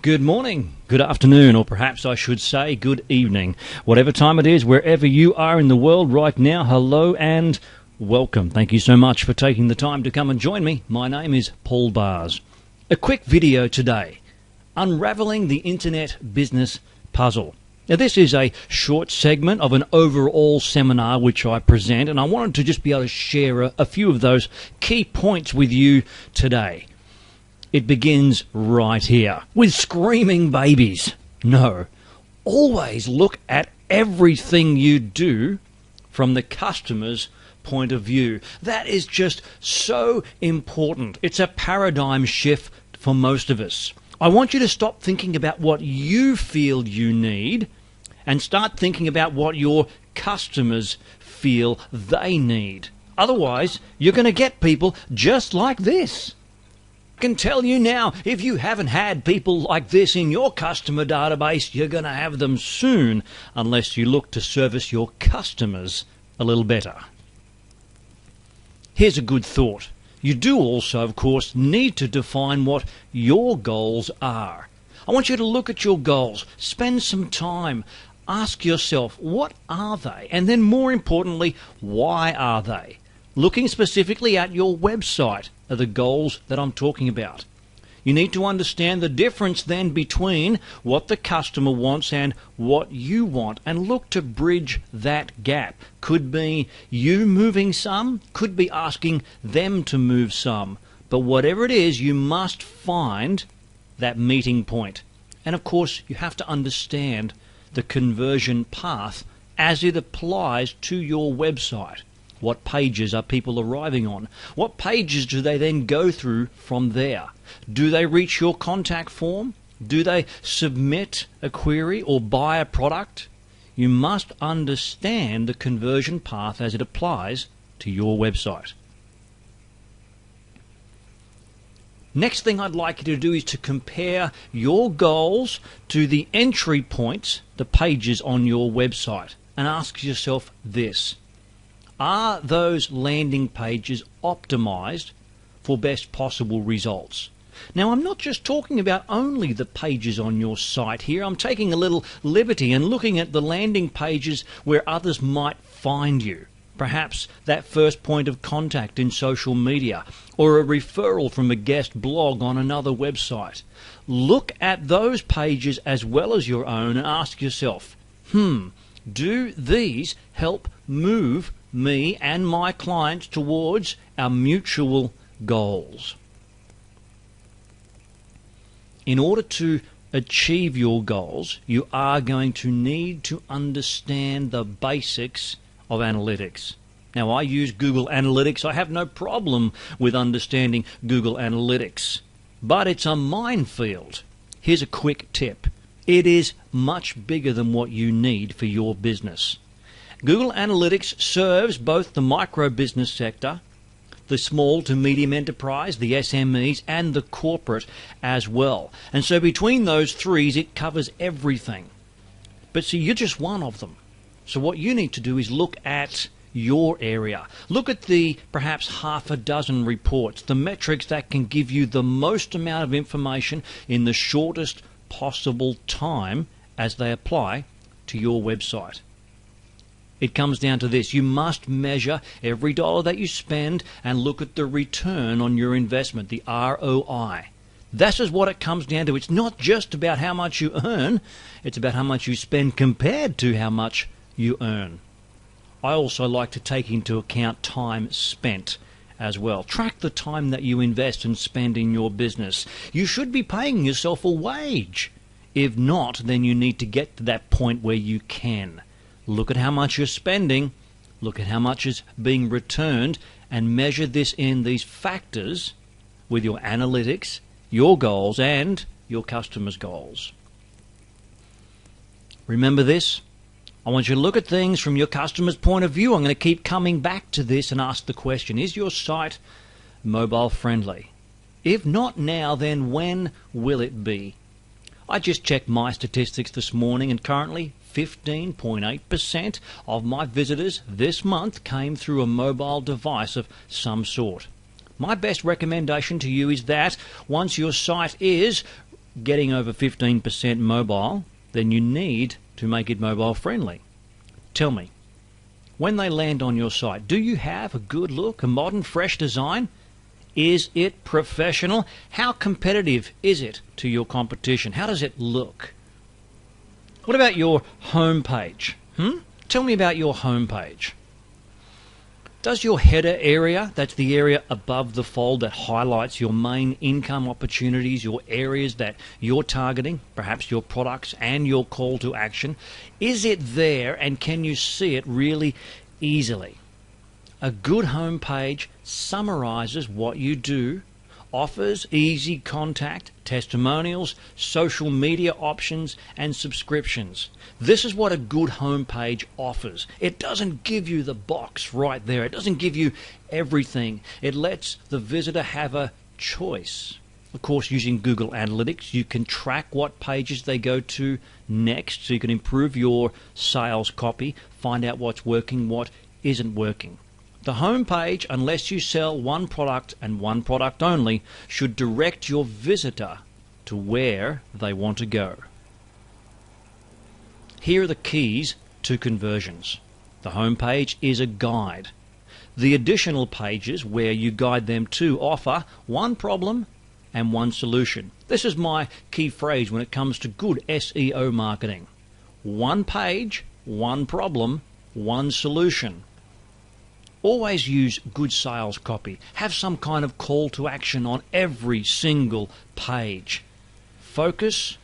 Good morning, good afternoon, or perhaps I should say good evening. Whatever time it is, wherever you are in the world right now, hello and welcome. Thank you so much for taking the time to come and join me. My name is Paul Bars. A quick video today, unravelling the internet business puzzle. Now this is a short segment of an overall seminar which I present, and I wanted to just be able to share a few of those key points with you today. It begins right here with screaming babies. No, always look at everything you do from the customer's point of view. That is just so important. It's a paradigm shift for most of us. I want you to stop thinking about what you feel you need and start thinking about what your customers feel they need. Otherwise, you're going to get people just like this. I can tell you now, if you haven't had people like this in your customer database, you're going to have them soon, unless you look to service your customers a little better. Here's a good thought. You do also, of course, need to define what your goals are. I want you to look at your goals, spend some time, ask yourself, what are they? And then more importantly, why are they? Looking specifically at your website are the goals that I'm talking about. You need to understand the difference then between what the customer wants and what you want, and look to bridge that gap. Could be you moving some, could be asking them to move some. But whatever it is, you must find that meeting point. And of course, you have to understand the conversion path as it applies to your website. What pages are people arriving on? What pages do they then go through from there? Do they reach your contact form? Do they submit a query or buy a product? You must understand the conversion path as it applies to your website. Next thing I'd like you to do is to compare your goals to the entry points, the pages on your website, and ask yourself this. Are those landing pages optimized for best possible results? Now, I'm not just talking about only the pages on your site here. I'm taking a little liberty and looking at the landing pages where others might find you. Perhaps that first point of contact in social media, or a referral from a guest blog on another website. Look at those pages as well as your own and ask yourself, do these help move me and my clients towards our mutual goals? In order to achieve your goals, you are going to need to understand the basics of analytics. Now, I use Google Analytics. I have no problem with understanding Google Analytics, but it's a minefield. Here's a quick tip. It is much bigger than what you need for your business. Google Analytics serves both the micro business sector, the small to medium enterprise, the SMEs, and the corporate as well. And so between those threes, it covers everything. But see, you're just one of them. So what you need to do is look at your area. Look at the perhaps half a dozen reports, the metrics that can give you the most amount of information in the shortest possible time as they apply to your website. It comes down to this. You must measure every dollar that you spend and look at the return on your investment, the ROI. This is what it comes down to. It's not just about how much you earn, it's about how much you spend compared to how much you earn. I also like to take into account time spent as well. Track the time that you invest and spend in your business. You should be paying yourself a wage. If not, then you need to get to that point where you can. Look at how much you're spending, look at how much is being returned, and measure this in these factors with your analytics, your goals, and your customers' goals. Remember this? I want you to look at things from your customer's point of view. I'm going to keep coming back to this and ask the question, is your site mobile friendly? If not now, then when will it be? I just checked my statistics this morning, and currently 15.8% of my visitors this month came through a mobile device of some sort. My best recommendation to you is that once your site is getting over 15% mobile, then you need to make it mobile friendly. Tell me, when they land on your site, do you have a good look, a modern, fresh design? Is it professional? How competitive is it to your competition? How does it look? What about your home page? Tell me about your home page. Does your header area, that's the area above the fold that highlights your main income opportunities, your areas that you're targeting, perhaps your products and your call to action, is it there and can you see it really easily? A good home page summarizes what you do, offers easy contact, testimonials, social media options, and subscriptions. This is what a good homepage offers. It doesn't give you the box right there. It doesn't give you everything. It lets the visitor have a choice. Of course, using Google Analytics, you can track what pages they go to next, so you can improve your sales copy, find out what's working, what isn't working. The home page, unless you sell one product and one product only, should direct your visitor to where they want to go. Here are the keys to conversions. The home page is a guide. The additional pages where you guide them to offer one problem and one solution. This is my key phrase when it comes to good SEO marketing. One page, one problem, one solution. Always use good sales copy. Have some kind of call to action on every single page. Focus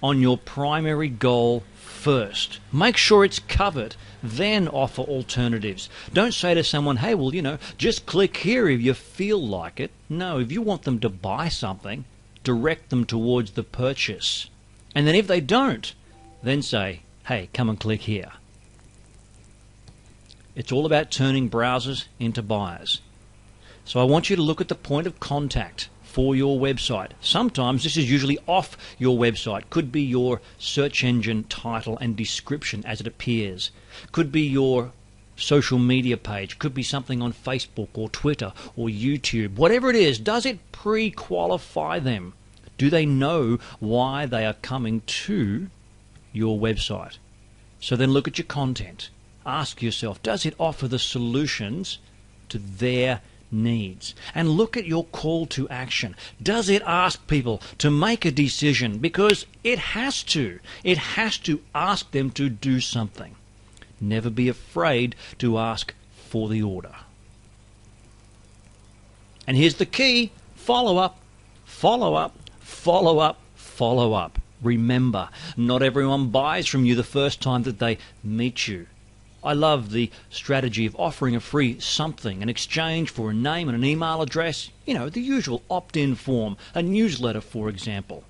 on your primary goal first. Make sure it's covered, then offer alternatives. Don't say to someone, hey, well, just click here if you feel like it. No, if you want them to buy something, direct them towards the purchase. And then if they don't, then say, hey, come and click here. It's all about turning browsers into buyers. So I want you to look at the point of contact for your website. Sometimes this is usually off your website. Could be your search engine title and description as it appears. Could be your social media page. Could be something on Facebook or Twitter or YouTube. Whatever it is, does it pre-qualify them? Do they know why they are coming to your website? So then look at your content. Ask yourself, does it offer the solutions to their needs? And look at your call to action. Does it ask people to make a decision? Because it has to. It has to ask them to do something. Never be afraid to ask for the order. And here's the key: follow up, follow up, follow up, follow up. Remember, not everyone buys from you the first time that they meet you. I love the strategy of offering a free something in exchange for a name and an email address, the usual opt-in form, a newsletter, for example.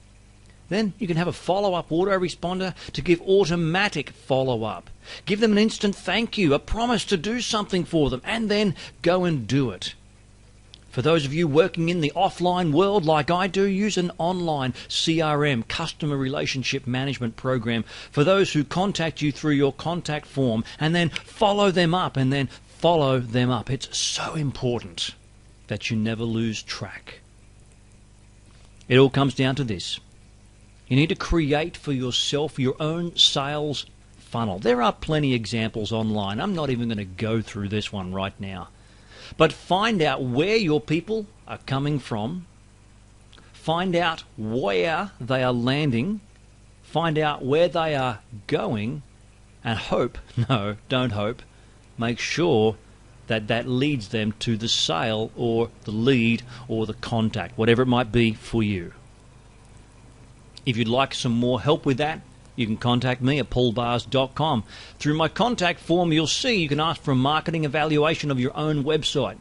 Then you can have a follow-up autoresponder to give automatic follow-up. Give them an instant thank you, a promise to do something for them, and then go and do it. For those of you working in the offline world like I do, use an online CRM, customer relationship management program, for those who contact you through your contact form, and then follow them up, and then follow them up. It's so important that you never lose track. It all comes down to this. You need to create for yourself your own sales funnel. There are plenty of examples online. I'm not even going to go through this one right now. But find out where your people are coming from. Find out where they are landing. Find out where they are going. And don't hope. Make sure that leads them to the sale or the lead or the contact, whatever it might be for you. If you'd like some more help with that, you can contact me at paulbars.com. Through my contact form, you'll see you can ask for a marketing evaluation of your own website.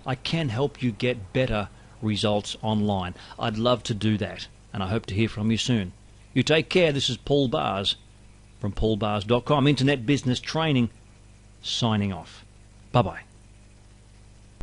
I can help you get better results online. I'd love to do that, and I hope to hear from you soon. You take care. This is Paul Bars from paulbars.com. Internet Business Training, signing off. Bye-bye.